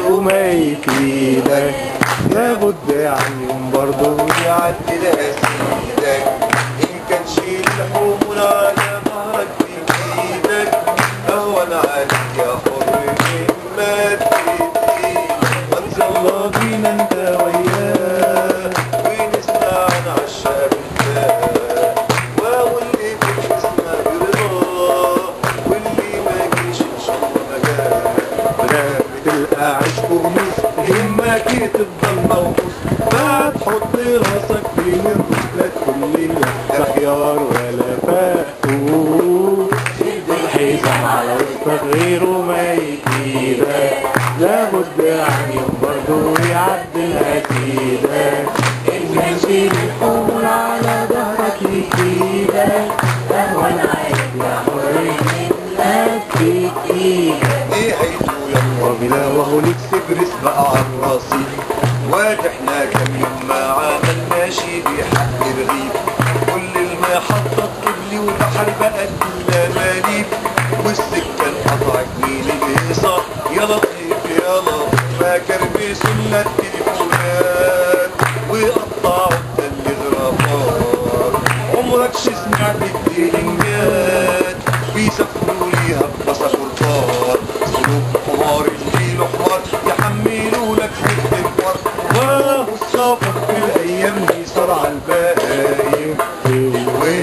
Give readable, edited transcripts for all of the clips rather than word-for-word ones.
وما يفيدك لابد عن يوم برضه يعدل أسيدك إن كان شيل الحمول على ظهرك بإيدك أهون عليك يا حر مما تفيد وانزل الله بينا انت وياه ونسمع عن عشاق الله واللي بتسمع برضاه واللي ما جيش إن شاء الله ما جاه ولا بتلقى عشق ومس همك تفضل موقوس ما تحط راسك بين الرجلات كلنا لا خيار ولا فاقوس شد الحزام على وسطك غيره ما يفيدك لابد عن يوم برضه يعدل أكيدك إن كان شيل الحمول على ظهرك يفيدك أهون عليك يا حر منك بإيدك ايه هيدو يلا بلا وهو نكسب رزق بقى على راسي واحنا كم يوم ما عملناشي بحق الرغيف كل المحطات قبلي والبحر بقت اللماليف والسكه انقطعت مين اللي صار يا لطيف يا لطيف ما كربسوا لنا التليفونات وقطعوا التلغرافات عمرك شي سمعت الديلينجات بيسافروا ليها بباسبورتات سلوك حمار الليل حمار يحملوا لك حته الفرق والسفر في الايام دي صار على البهايم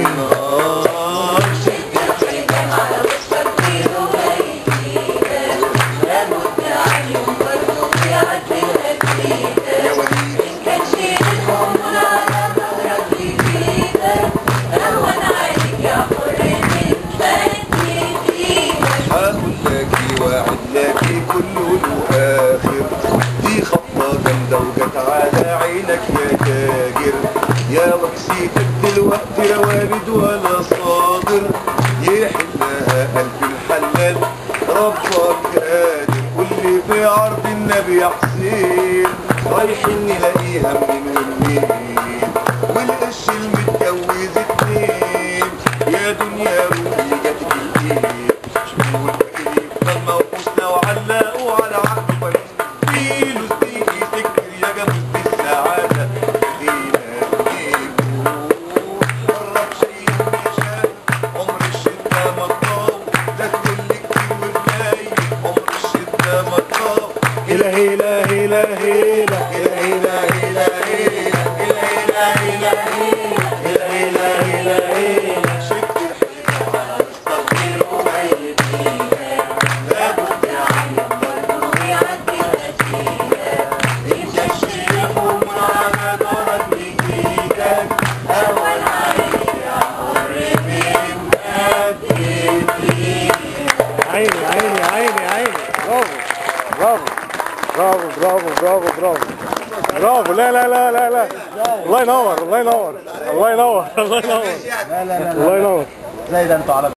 ونهار شد الحزام على وسطك غيره ما يفيدك لابد عن يوم برضه يعدل أكيدك يا وليد إن كان شيل الحمول على ظهرك بإيدك أهون عليك يا حر منك بإيدك هقول لكي واعد لكي كله له اخر دي خطه جامده وجت على عينك يا تاجر يا وكسيتك دلوقتي لا والد ولا صادر يحلها قلب الحلال ربك قادر واللي في عرض النبي يا حسين رايحين نلاقيها منين ومنين والقش المتجوز اتنين يا دنيا روحي جاتك الايد شوفوا الفقير يفضل موقوس لو علقوا على عقله فيلو اديني سكر يا جاموس بالسعاده خلينا نجيبه قرب شيء مشان عمر الشده ما تطاوع لا تقول لي كتير وبلاي عمر الشده ما تطاوع هلا هلا هلا هلا هلا هلا هلا هلا هلا هلا هلا هلا هلا شد الحزام على وسطك غيره ما يفيدك لابد عن يوم برضه يعدل أكيدك إن كان شيل الحمول على ظهرك بإيدك أهون عليك يا حر منك بإيدك عيني عيني عيني عيني برافو برافو برافو برافو برافو برافو برافو لا لا لا لا لا الله ينور الله ينور الله ينور الله ينور لا لا لا الله ينور زي ده انتوا على